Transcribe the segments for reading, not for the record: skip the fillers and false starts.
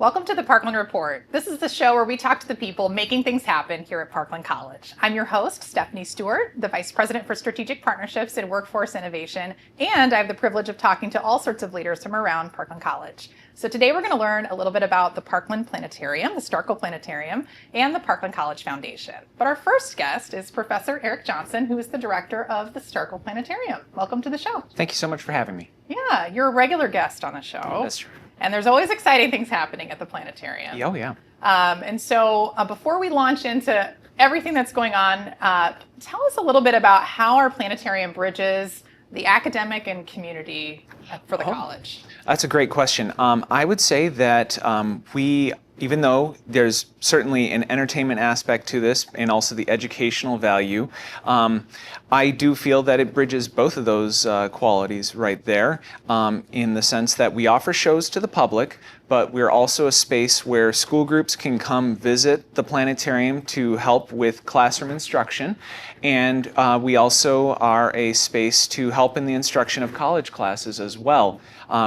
Welcome to the Parkland Report. This is the show where we talk to the people making things happen here at Parkland College. I'm your host, Stephanie Stewart, the Vice President for Strategic Partnerships and Workforce Innovation, and I have the privilege of talking to all sorts of leaders from around Parkland College. So today we're going to learn a little bit about the Parkland Planetarium, the Staerkel Planetarium, and the Parkland College Foundation. But our first guest is Professor Erik Johnson, who is the director of the Staerkel Planetarium. Welcome to the show. Thank you so much for having me. Yeah, you're a regular guest on the show. Oh, that's true. And there's always exciting things happening at the planetarium. Oh, yeah. And so before we launch into everything that's going on, tell us a little bit about how our planetarium bridges the academic and community for the college. That's a great question. I would say that even though there's certainly an entertainment aspect to this and also the educational value, I do feel that it bridges both of those qualities right there in the sense that we offer shows to the public, but we're also a space where school groups can come visit the planetarium to help with classroom instruction. And we also are a space to help in the instruction of college classes as well.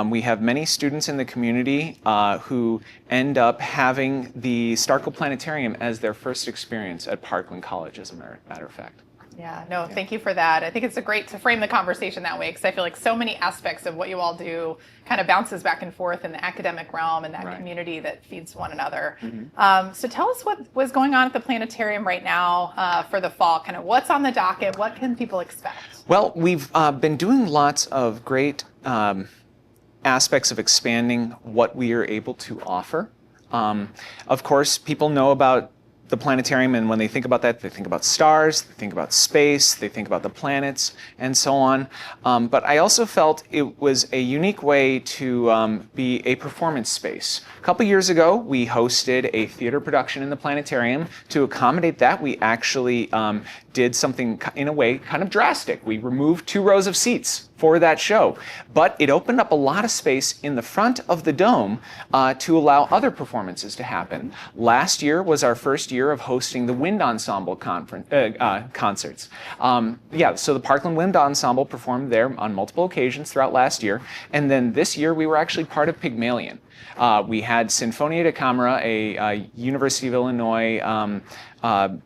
We have many students in the community who end up having the Staerkel Planetarium as their first experience at Parkland College, as a matter of fact. Yeah, thank you for that. I think it's great to frame the conversation that way because I feel like so many aspects of what you all do kind of bounces back and forth in the academic realm and that community that feeds one another. Mm-hmm. So tell us what was going on at the planetarium right now for the fall. Kind of what's on the docket? What can people expect? Well, we've been doing lots of great aspects of expanding what we are able to offer. Of course, people know about the planetarium, and when they think about that, they think about stars, they think about space, they think about the planets, and so on. But I also felt it was a unique way to be a performance space. A couple years ago, we hosted a theater production in the planetarium. To accommodate that, we actually did something in a way kind of drastic. We removed 2 rows of seats for that show, but it opened up a lot of space in the front of the dome to allow other performances to happen. Last year was our first year of hosting the Wind Ensemble concerts. So the Parkland Wind Ensemble performed there on multiple occasions throughout last year, and then this year we were actually part of Pygmalion. We had Sinfonia da Camera, a University of Illinois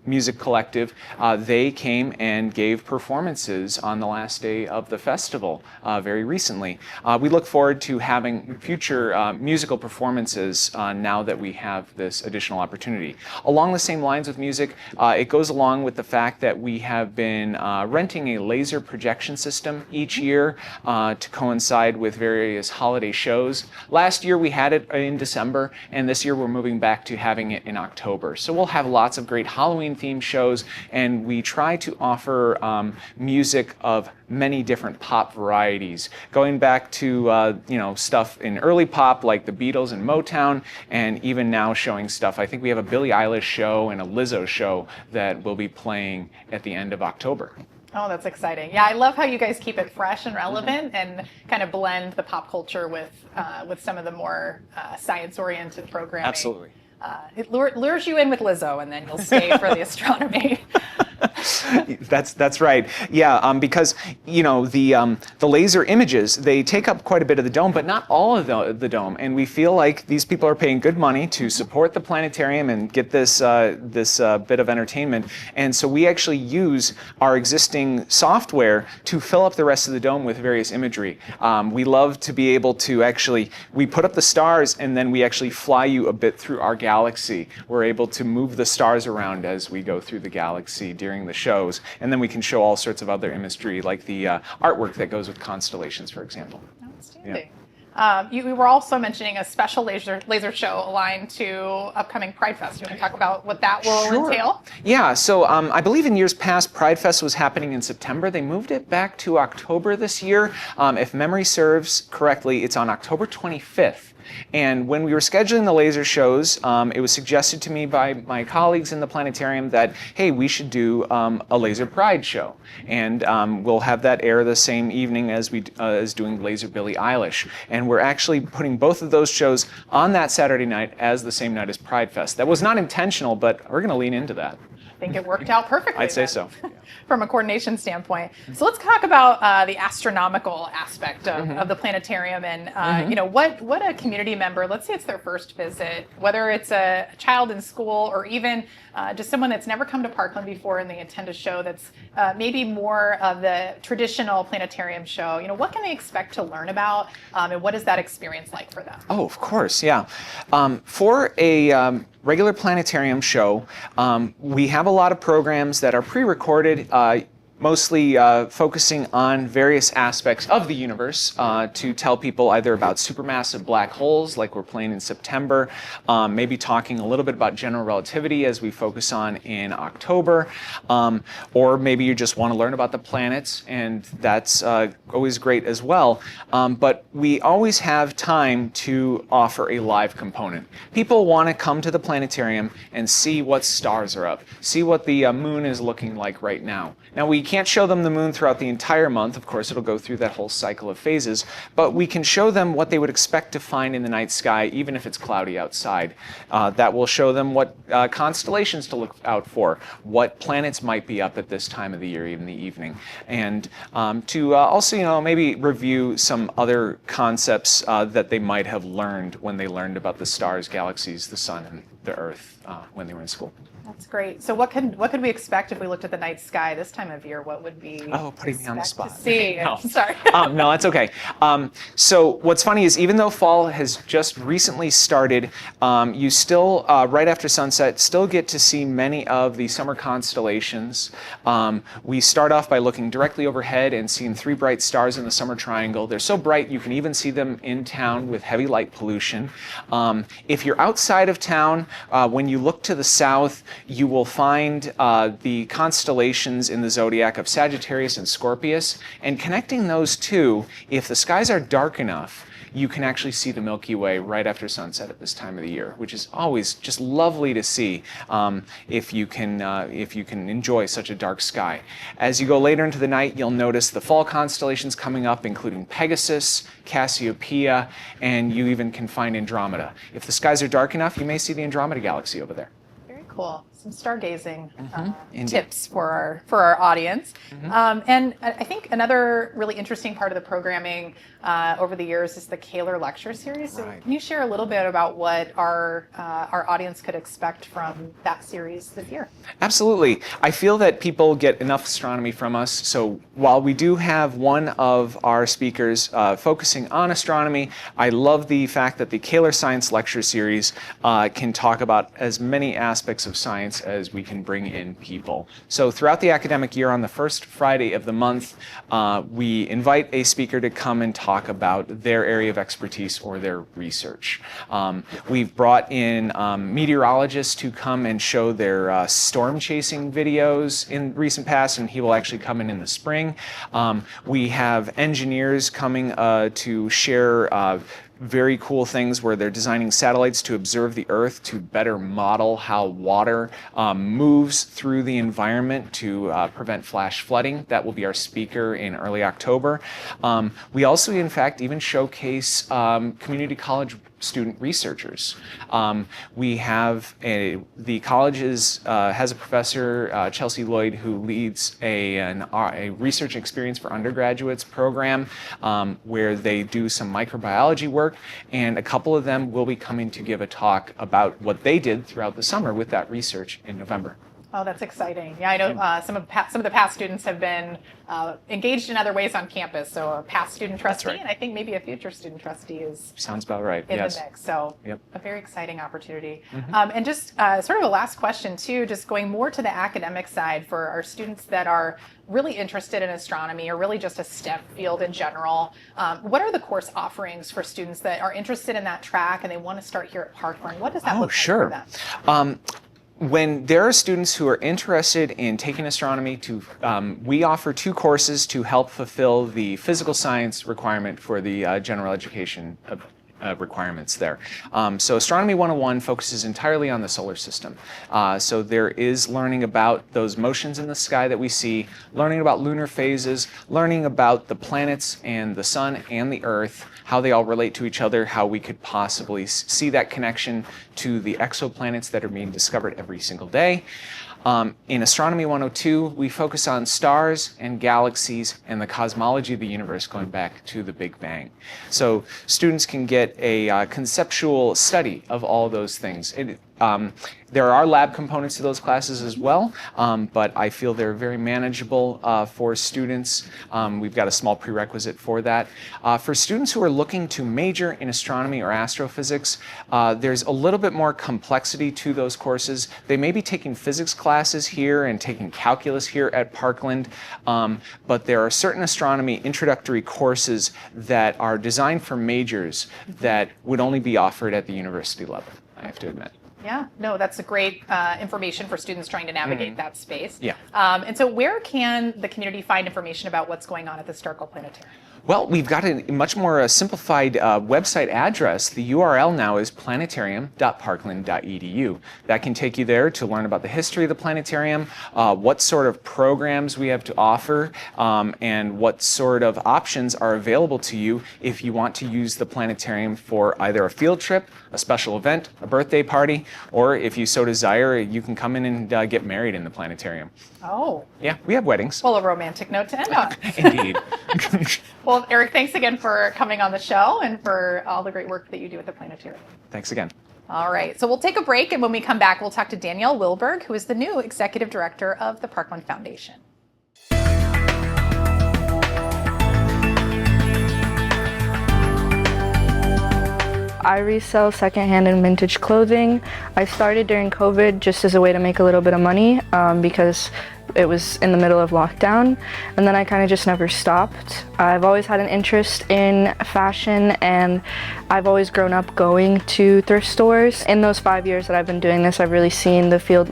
music collective. They came and gave performances on the last day of the festival very recently. We look forward to having future musical performances now that we have this additional opportunity. Along the same lines with music, it goes along with the fact that we have been renting a laser projection system each year to coincide with various holiday shows. Last year we had it in December, and this year we're moving back to having it in October. So we'll have lots of great Halloween-themed shows, and we try to offer music of many different pop varieties, going back to stuff in early pop like the Beatles and Motown, and even now showing stuff. I think we have a Billie Eilish show and a Lizzo show that will be playing at the end of October. Oh, that's exciting. Yeah, I love how you guys keep it fresh and relevant and kind of blend the pop culture with some of the more science-oriented programming. Absolutely. It lures you in with Lizzo, and then you'll stay for the astronomy. That's right. Yeah, because the laser images, they take up quite a bit of the dome, but not all of the dome. And we feel like these people are paying good money to support the planetarium and get this bit of entertainment. And so we actually use our existing software to fill up the rest of the dome with various imagery. We love to be able to we put up the stars and then we actually fly you a bit through our galaxy. We're able to move the stars around as we go through the galaxy during the shows, and then we can show all sorts of other imagery like the artwork that goes with constellations, for example. Outstanding. Yeah. You were also mentioning a special laser show aligned to upcoming Pride Fest. You want to talk about what that will entail? Yeah, so I believe in years past, Pride Fest was happening in September. They moved it back to October this year. If memory serves correctly, it's on October 25th. And when we were scheduling the laser shows, it was suggested to me by my colleagues in the planetarium that, hey, we should do a Laser Pride show. And we'll have that air the same evening as doing Laser Billie Eilish. And we're actually putting both of those shows on that Saturday night as the same night as Pride Fest. That was not intentional, but we're going to lean into that. I think it worked out perfectly. I'd say so. Yeah. from a coordination standpoint. So let's talk about the astronomical aspect of the planetarium, and you know, what a community member, let's say it's their first visit, whether it's a child in school or even just someone that's never come to Parkland before and they attend a show that's maybe more of the traditional planetarium show. You know, what can they expect to learn about, and what is that experience like for them? Oh, of course, yeah. For a regular planetarium show, we have a lot of programs that are pre-recorded, mostly focusing on various aspects of the universe to tell people either about supermassive black holes, like we're playing in September, maybe talking a little bit about general relativity as we focus on in October, or maybe you just want to learn about the planets, and that's always great as well. But we always have time to offer a live component. People want to come to the planetarium and see what stars are up, see what the moon is looking like right now. Now, we can't show them the moon throughout the entire month. Of course, it'll go through that whole cycle of phases, but we can show them what they would expect to find in the night sky, even if it's cloudy outside. That will show them what constellations to look out for, what planets might be up at this time of the year, even the evening, and to also, you know, maybe review some other concepts that they might have learned when they learned about the stars, galaxies, the sun, and the Earth when they were in school. That's great. So what could we expect if we looked at the night sky this time of year? What would we putting me on the spot. To see? No. Sorry. No, that's okay. So what's funny is even though fall has just recently started, you still, right after sunset, still get to see many of the summer constellations. We start off by looking directly overhead and seeing 3 bright stars in the summer triangle. They're so bright you can even see them in town with heavy light pollution. If you're outside of town, when you look to the south, you will find the constellations in the zodiac of Sagittarius and Scorpius, and connecting those two, if the skies are dark enough, you can actually see the Milky Way right after sunset at this time of the year, which is always just lovely to see if you can enjoy such a dark sky. As you go later into the night, you'll notice the fall constellations coming up, including Pegasus, Cassiopeia, and you even can find Andromeda. If the skies are dark enough, you may see the Andromeda galaxy over there. Very cool. Some stargazing tips for our audience. And I think another really interesting part of the programming over the years is the Kaler Lecture Series. So can you share a little bit about what our audience could expect from that series this year? Absolutely. I feel that people get enough astronomy from us. So while we do have one of our speakers focusing on astronomy, I love the fact that the Kaler Science Lecture Series can talk about as many aspects of science as we can bring in people. So throughout the academic year, on the first Friday of the month, we invite a speaker to come and talk about their area of expertise or their research. We've brought in meteorologists to come and show their storm chasing videos in recent past, and he will actually come in the spring. We have engineers coming to share very cool things where they're designing satellites to observe the Earth to better model how water moves through the environment to prevent flash flooding. That will be our speaker in early October. We also, in fact, even showcase community college student researchers. We have the college has a professor, Chelsea Lloyd, who leads a research experience for undergraduates program where they do some microbiology work, and a couple of them will be coming to give a talk about what they did throughout the summer with that research in November. Oh, that's exciting. Yeah, I know some of the past students have been engaged in other ways on campus. So a past student trustee, and I think maybe a future student trustee is sounds about right. In the mix. So a very exciting opportunity. And just sort of a last question too, just going more to the academic side for our students that are really interested in astronomy or really just a STEM field in general. What are the course offerings for students that are interested in that track and they want to start here at Parkland? What does that look like for them? When there are students who are interested in taking astronomy, we offer 2 courses to help fulfill the physical science requirement for the general education requirements there. So Astronomy 101 focuses entirely on the solar system. So there is learning about those motions in the sky that we see, learning about lunar phases, learning about the planets and the sun and the Earth, how they all relate to each other, how we could possibly see that connection to the exoplanets that are being discovered every single day. In Astronomy 102, we focus on stars and galaxies and the cosmology of the universe going back to the Big Bang. So students can get a conceptual study of all those things. There are lab components to those classes as well, but I feel they're very manageable for students. We've got a small prerequisite for that. For students who are looking to major in astronomy or astrophysics, there's a little bit more complexity to those courses. They may be taking physics classes here and taking calculus here at Parkland, but there are certain astronomy introductory courses that are designed for majors that would only be offered at the university level, I have to admit. Yeah, no, that's a great information for students trying to navigate that space. Yeah. And so where can the community find information about what's going on at the Staerkel Planetarium? Well, we've got a much more simplified website address. The URL now is planetarium.parkland.edu. That can take you there to learn about the history of the planetarium, what sort of programs we have to offer, and what sort of options are available to you if you want to use the planetarium for either a field trip, a special event, a birthday party, or if you so desire, you can come in and get married in the planetarium. Oh. Yeah, we have weddings. Well, a romantic note to end on. Indeed. Well, Erik, thanks again for coming on the show and for all the great work that you do at the planetarium. Thanks again. All right, so we'll take a break, and when we come back, we'll talk to Danielle Wilberg, who is the new executive director of the Parkland Foundation. I resell secondhand and vintage clothing. I started during COVID just as a way to make a little bit of money because it was in the middle of lockdown, and then I kind of just never stopped. I've always had an interest in fashion, and I've always grown up going to thrift stores. In those 5 years that I've been doing this, I've really seen the field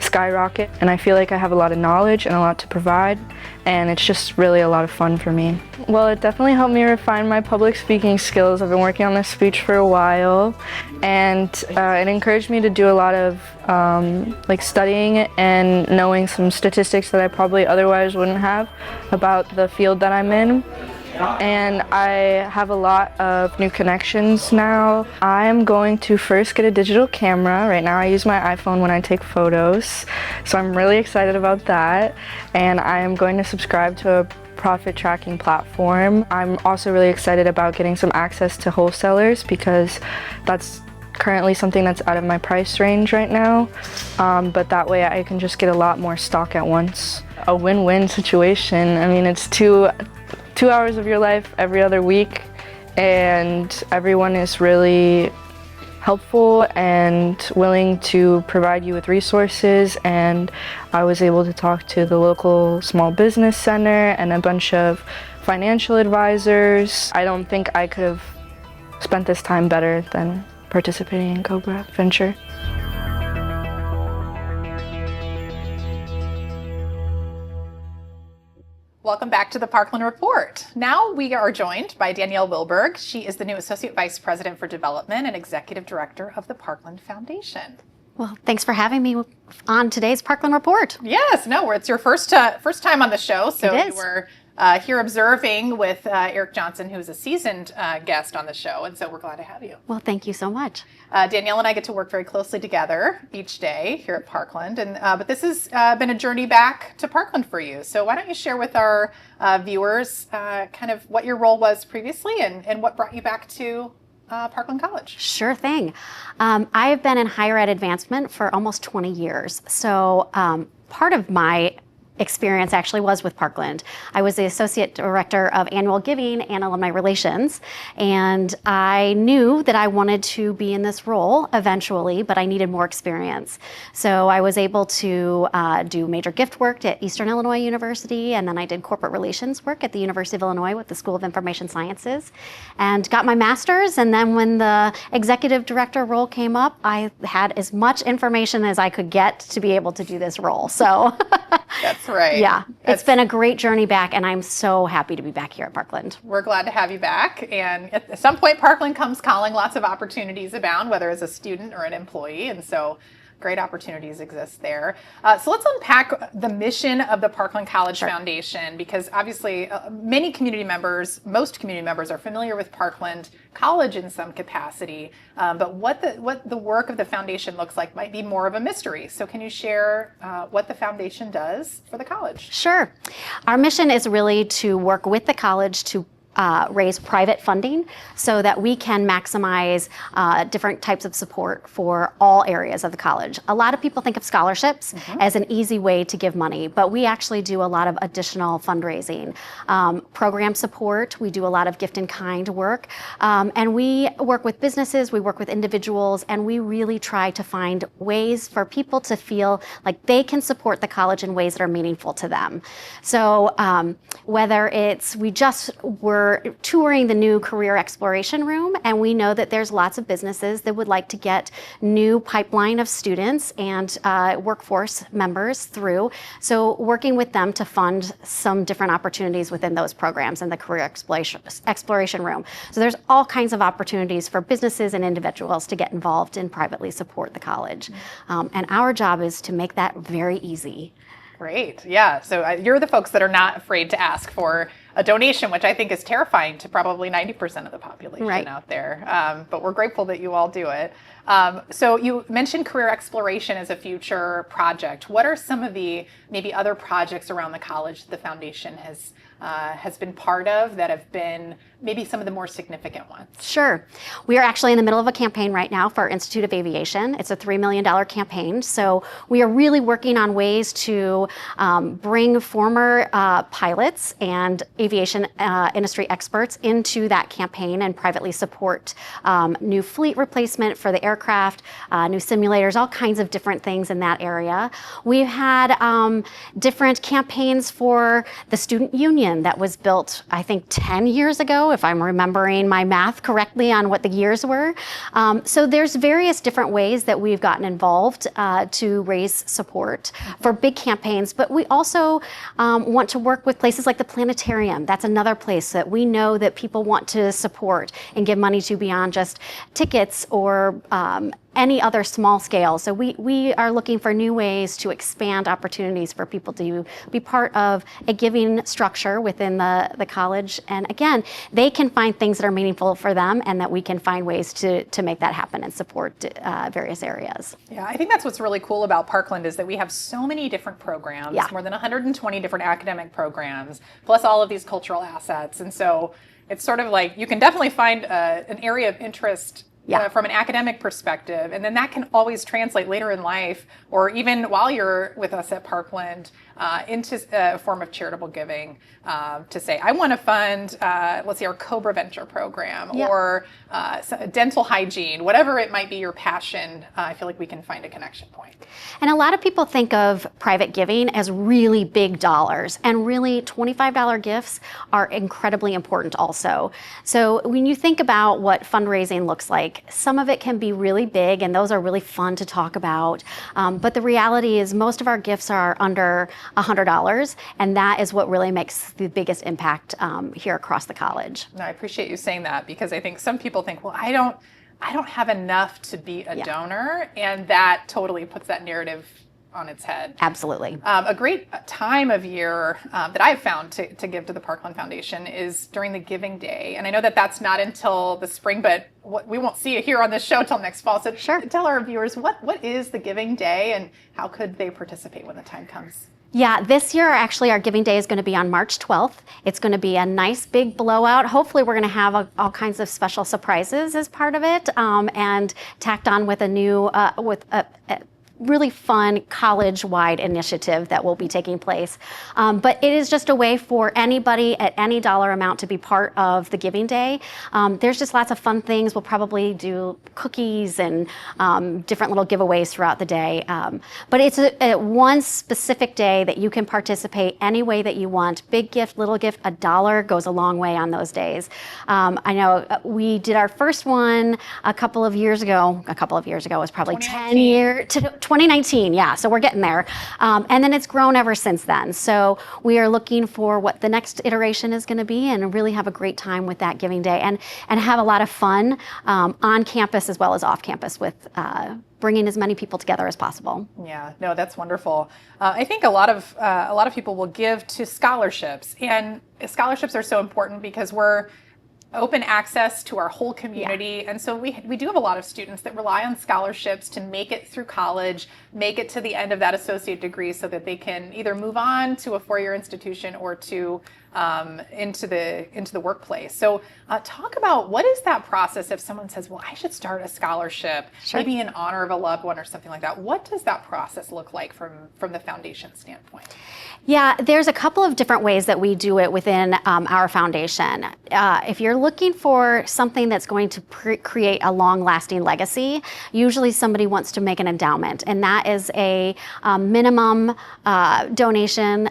skyrocket, and I feel like I have a lot of knowledge and a lot to provide, and it's just really a lot of fun for me. Well, it definitely helped me refine my public speaking skills. I've been working on this speech for a while, and it encouraged me to do a lot of studying and knowing some statistics that I probably otherwise wouldn't have about the field that I'm in. And I have a lot of new connections now. I'm going to first get a digital camera. Right now I use my iPhone when I take photos, so I'm really excited about that. And I am going to subscribe to a profit tracking platform. I'm also really excited about getting some access to wholesalers because that's currently something that's out of my price range right now, but that way I can just get a lot more stock at once. A win-win situation. I mean, it's two hours of your life every other week, and everyone is really helpful and willing to provide you with resources, and I was able to talk to the local small business center and a bunch of financial advisors. I don't think I could have spent this time better than participating in Cobra Venture. Welcome back to the Parkland Report. Now we are joined by Danielle Wilberg. She is the new Associate Vice President for Development and Executive Director of the Parkland Foundation. Well, thanks for having me on today's Parkland Report. Yes, no, it's your first time on the show, so It is. you were here observing with Erik Johnson, who's a seasoned guest on the show, and so we're glad to have you. Well, thank you so much. Danielle and I get to work very closely together each day here at Parkland, and but this has been a journey back to Parkland for you. So why don't you share with our viewers kind of what your role was previously and what brought you back to Parkland College? Sure thing. I've been in higher ed advancement for almost 20 years. So part of my experience actually was with Parkland. I was the Associate Director of Annual Giving and Alumni Relations, and I knew that I wanted to be in this role eventually, but I needed more experience. So I was able to do major gift work at Eastern Illinois University, and then I did corporate relations work at the University of Illinois with the School of Information Sciences, and got my master's. And then when the executive director role came up, I had as much information as I could get to be able to do this role. So That's right. yeah, it's been a great journey back, and I'm so happy to be back here at Parkland. We're glad to have you back. And at some point, Parkland comes calling. Lots of opportunities abound, whether as a student or an employee. And so great opportunities exist there. So let's unpack the mission of the Parkland College Foundation, because obviously most community members are familiar with Parkland College in some capacity, but what the work of the foundation looks like might be more of a mystery. So can you share what the foundation does for the college? Sure. Our mission is really to work with the college to raise private funding so that we can maximize different types of support for all areas of the college. A lot of people think of scholarships as an easy way to give money, but we actually do a lot of additional fundraising. Program support, we do a lot of gift in kind work, and we work with businesses, we work with individuals, and we really try to find ways for people to feel like they can support the college in ways that are meaningful to them. So whether we're touring the new career exploration room, and we know that there's lots of businesses that would like to get new pipeline of students and workforce members through. So working with them to fund some different opportunities within those programs in the career exploration room. So there's all kinds of opportunities for businesses and individuals to get involved and privately support the college. And our job is to make that very easy. Great. Yeah. So you're the folks that are not afraid to ask for a donation, which I think is terrifying to probably 90% of the population out there. But we're grateful that you all do it. So you mentioned career exploration as a future project. What are some of the maybe other projects around the college that the foundation has been part of that have been maybe some of the more significant ones? Sure. We are actually in the middle of a campaign right now for our Institute of Aviation. It's a $3 million campaign. So we are really working on ways to bring former pilots and aviation industry experts into that campaign and privately support new fleet replacement for the aircraft, new simulators, all kinds of different things in that area. We've had different campaigns for the student union that was built, I think, 10 years ago, if I'm remembering my math correctly on what the years were. So there's various different ways that we've gotten involved to raise support for big campaigns, but we also want to work with places like the Planetarium. That's another place that we know that people want to support and give money to beyond just tickets or any other small scale. So we are looking for new ways to expand opportunities for people to be part of a giving structure within the college. And again, they can find things that are meaningful for them and that we can find ways to make that happen and support various areas. Yeah, I think that's what's really cool about Parkland is that we have so many different programs, more than 120 different academic programs, plus all of these cultural assets. And so it's sort of like you can definitely find an area of interest from an academic perspective, and then that can always translate later in life or even while you're with us at Parkland into a form of charitable giving to say, I want to fund, let's say, our Cobra Venture program or dental hygiene, whatever it might be your passion. I feel like we can find a connection point. And a lot of people think of private giving as really big dollars, and really $25 gifts are incredibly important also. So when you think about what fundraising looks like, some of it can be really big, and those are really fun to talk about. But the reality is most of our gifts are under $100, and that is what really makes the biggest impact here across the college. No, I appreciate you saying that, because I think some people think, well, I don't have enough to be a donor, and that totally puts that narrative on its head. Absolutely. A great time of year that I've found to give to the Parkland Foundation is during the Giving Day. And I know that that's not until the spring, but we won't see it here on this show till next fall. So tell our viewers, what is the Giving Day and how could they participate when the time comes? Yeah, this year actually our Giving Day is going to be on March 12th. It's going to be a nice big blowout. Hopefully we're going to have all kinds of special surprises as part of it, and tacked on with a new, really fun college-wide initiative that will be taking place. But it is just a way for anybody at any dollar amount to be part of the Giving Day. There's just lots of fun things. We'll probably do cookies and different little giveaways throughout the day. But it's a one specific day that you can participate any way that you want. Big gift, little gift, $1 goes a long way on those days. I know we did our first one a couple of years ago. A couple of years ago was probably 10 years. 2019, yeah, so we're getting there. And then it's grown ever since then. So we are looking for what the next iteration is going to be and really have a great time with that Giving Day and have a lot of fun on campus as well as off campus with bringing as many people together as possible. Yeah, no, that's wonderful. I think a lot of people will give to scholarships, and scholarships are so important because we're open access to our whole community. And so we do have a lot of students that rely on scholarships to make it through college, make it to the end of that associate degree so that they can either move on to a four-year institution or to into the workplace. So talk about what is that process if someone says, well, I should start a scholarship, Sure. maybe in honor of a loved one or something like that. What does that process look like from the foundation standpoint? Yeah, there's a couple of different ways that we do it within our foundation. If you're looking for something that's going to create a long-lasting legacy, usually somebody wants to make an endowment, and that is a minimum donation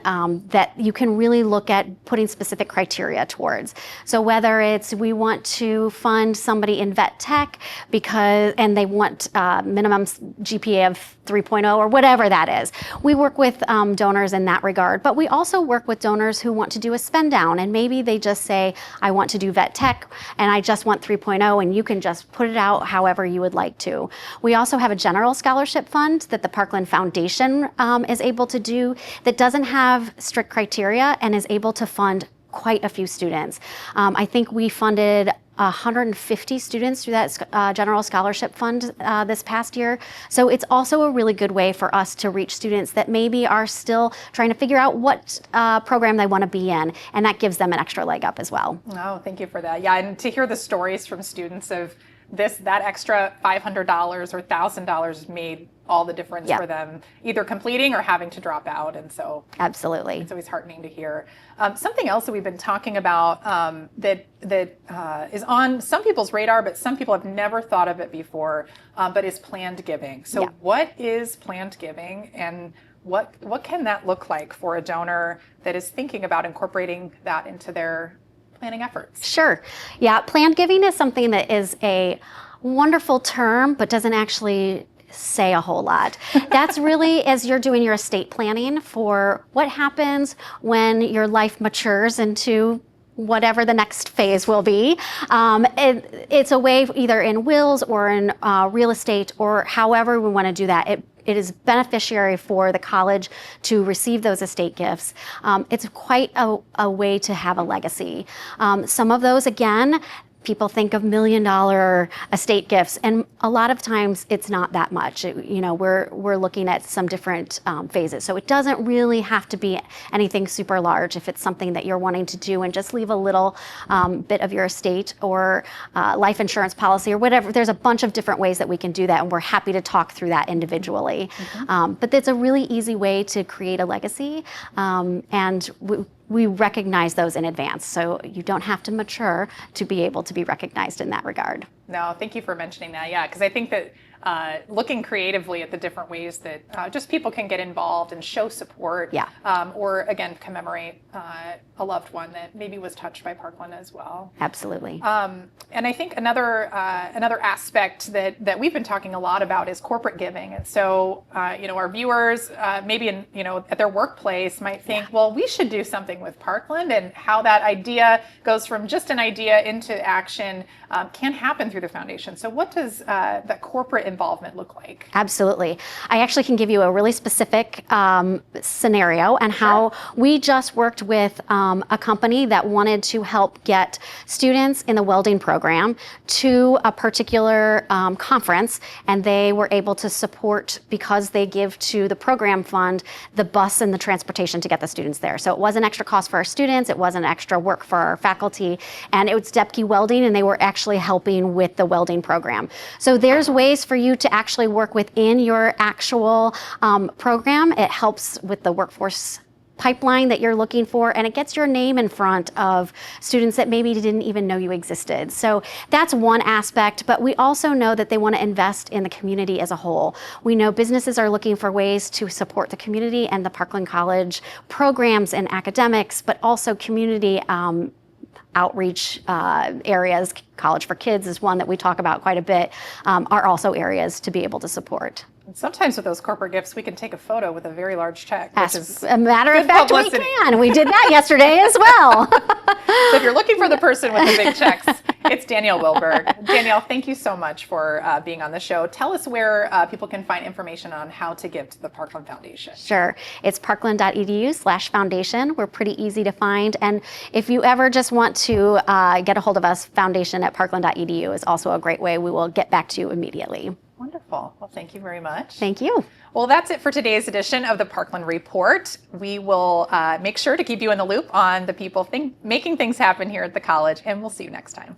that you can really look at putting specific criteria towards. So whether it's we want to fund somebody in vet tech and they want minimum GPA of 3.0 or whatever that is, we work with donors in that regard. But we also work with donors who want to do a spend down, and maybe they just say, I want to do vet tech and I just want 3.0, and you can just put it out however you would like to. We also have a general scholarship fund that the Parkland Foundation is able to do that doesn't have strict criteria and is able to fund quite a few students. I think we funded 150 students through that general scholarship fund this past year. So it's also a really good way for us to reach students that maybe are still trying to figure out what program they want to be in, and that gives them an extra leg up as well. Oh, thank you for that. Yeah, and to hear the stories from students of that extra $500 or $1,000 made all the difference for them, either completing or having to drop out. And so absolutely, it's always heartening to hear. Something else that we've been talking about that is on some people's radar, but some people have never thought of it before, but is planned giving. So what is planned giving, and what can that look like for a donor that is thinking about incorporating that into their planning efforts? Sure. Yeah, planned giving is something that is a wonderful term, but doesn't actually say a whole lot. That's really as you're doing your estate planning for what happens when your life matures into whatever the next phase will be. It's a way either in wills or in real estate or however we want to do that. It is beneficiary for the college to receive those estate gifts. It's quite a way to have a legacy. Some of those, again, people think of $1 million estate gifts, and a lot of times it's not that much. We're looking at some different phases, so it doesn't really have to be anything super large if it's something that you're wanting to do and just leave a little bit of your estate or life insurance policy or whatever. There's a bunch of different ways that we can do that, and we're happy to talk through that individually. But it's a really easy way to create a legacy, and we recognize those in advance, so you don't have to mature to be able to be recognized in that regard. No, thank you for mentioning that. Yeah, because I think that looking creatively at the different ways that just people can get involved and show support, or again commemorate a loved one that maybe was touched by Parkland as well. Absolutely. And I think another aspect that we've been talking a lot about is corporate giving. And so our viewers maybe at their workplace might think, well, we should do something with Parkland, and how that idea goes from just an idea into action can happen through the foundation. So what does that corporate involvement look like? Absolutely. I actually can give you a really specific scenario and how we just worked with a company that wanted to help get students in the welding program to a particular conference, and they were able to support, because they give to the program fund, the bus and the transportation to get the students there. So it was an extra cost for our students, it wasn't extra work for our faculty, and it was Depke Welding, and they were actually helping with the welding program. So there's ways for you to actually work within your actual program. It helps with the workforce pipeline that you're looking for, and it gets your name in front of students that maybe didn't even know you existed. So that's one aspect, but we also know that they want to invest in the community as a whole. We know businesses are looking for ways to support the community and the Parkland College programs and academics, but also community outreach areas. College for Kids is one that we talk about quite a bit, are also areas to be able to support. Sometimes with those corporate gifts, we can take a photo with a very large check. As a matter of fact, publicity. we can. We did that yesterday as well. So if you're looking for the person with the big checks, It's Danielle Wilberg. Danielle, thank you so much for being on the show. Tell us where people can find information on how to give to the Parkland Foundation. Sure. It's parkland.edu/foundation. We're pretty easy to find. And if you ever just want to get a hold of us, foundation@parkland.edu is also a great way. We will get back to you immediately. Wonderful. Well, thank you very much. Thank you. Well, that's it for today's edition of the Parkland Report. We will make sure to keep you in the loop on the people making things happen here at the college, and we'll see you next time.